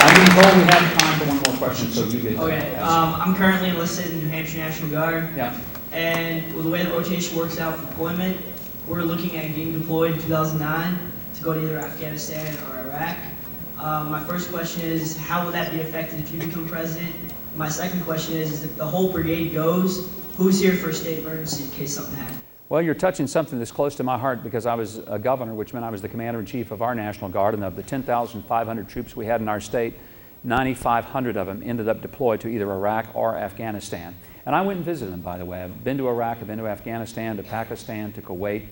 I've been told we have time for one more question, so you get Okay, I'm currently enlisted in New Hampshire National Guard. Yeah. And with the way the rotation works out for deployment, we're looking at getting deployed in 2009 to go to either Afghanistan or Iraq. My first question is, how will that be affected if you become president? My second question is if the whole brigade goes, who's here for a state emergency in case something happens? Well, you're touching something that's close to my heart because I was a governor, which meant I was the commander-in-chief of our National Guard, and of the 10,500 troops we had in our state, 9,500 of them ended up deployed to either Iraq or Afghanistan. And I went and visited them, by the way. I've been to Iraq, I've been to Afghanistan, to Pakistan, to Kuwait,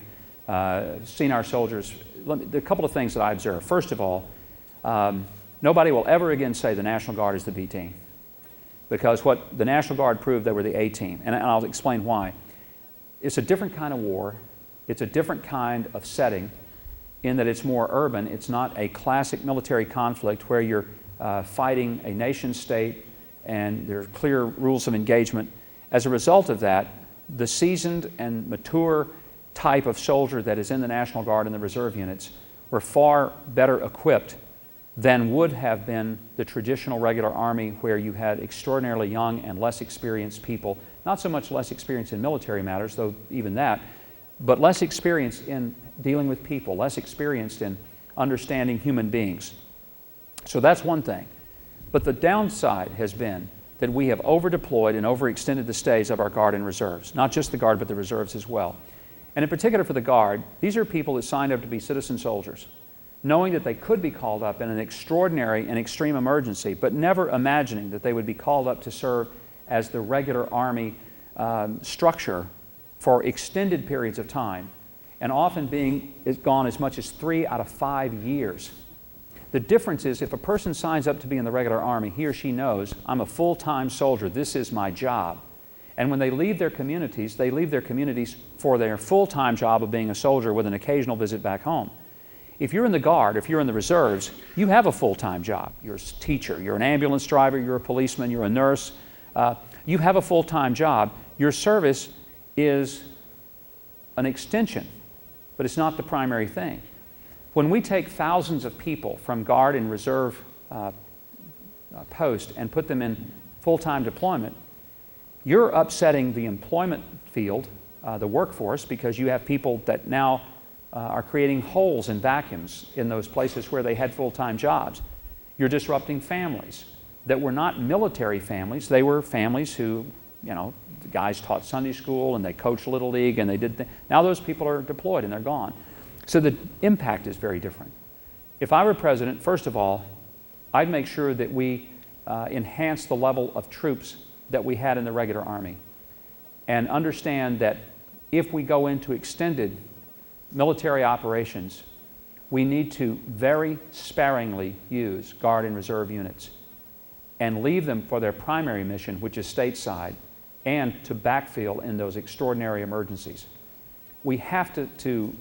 seen our soldiers. There are a couple of things that I observed. First of all, nobody will ever again say the National Guard is the B team, because what the National Guard proved, they were the A team, and I'll explain why. It's a different kind of war. It's a different kind of setting in that it's more urban. It's not a classic military conflict where you're fighting a nation state and there are clear rules of engagement. As a result of that, the seasoned and mature type of soldier that is in the National Guard and the reserve units were far better equipped than would have been the traditional regular Army, where you had extraordinarily young and less experienced people. Not so much less experience in military matters, though even that, but less experience in dealing with people, less experienced in understanding human beings. So that's one thing. But the downside has been that we have over-deployed and overextended the stays of our Guard and reserves. Not just the Guard, but the reserves as well. And in particular for the Guard, these are people that signed up to be citizen soldiers, knowing that they could be called up in an extraordinary and extreme emergency, but never imagining that they would be called up to serve as the regular Army structure for extended periods of time, and often being gone as much as 3 out of 5 years. The difference is if a person signs up to be in the regular Army, he or she knows, I'm a full-time soldier, this is my job. And when they leave their communities for their full-time job of being a soldier with an occasional visit back home. If you're in the Guard, if you're in the reserves, you have a full-time job. You're a teacher, you're an ambulance driver, you're a policeman, you're a nurse. You have a full-time job. Your service is an extension, but it's not the primary thing. When we take thousands of people from Guard and reserve posts and put them in full-time deployment, you're upsetting the employment field, the workforce, because you have people that now are creating holes and vacuums in those places where they had full-time jobs. You're disrupting families that were not military families. They were families who, you know, the guys taught Sunday school and they coached Little League and they did now those people are deployed and they're gone. So the impact is very different. If I were president, first of all, I'd make sure that we enhance the level of troops that we had in the regular Army, and understand that if we go into extended military operations, we need to very sparingly use Guard and reserve units and leave them for their primary mission, which is stateside, and to backfill in those extraordinary emergencies. We have to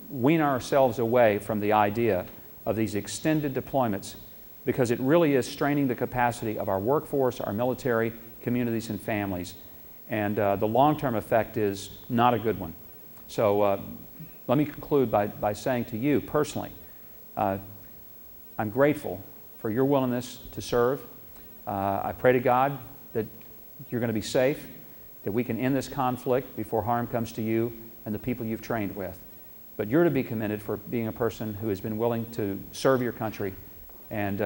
wean ourselves away from the idea of these extended deployments, because it really is straining the capacity of our workforce, our military, communities, and families. And the long-term effect is not a good one. So let me conclude by saying to you personally, I'm grateful for your willingness to serve. I pray to God that you're going to be safe, that we can end this conflict before harm comes to you and the people you've trained with. But you're to be commended for being a person who has been willing to serve your country. And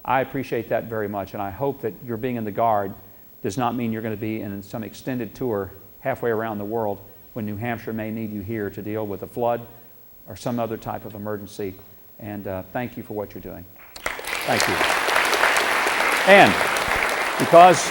I appreciate that very much. And I hope that your being in the Guard does not mean you're going to be in some extended tour halfway around the world when New Hampshire may need you here to deal with a flood or some other type of emergency. And thank you for what you're doing. Thank you. And because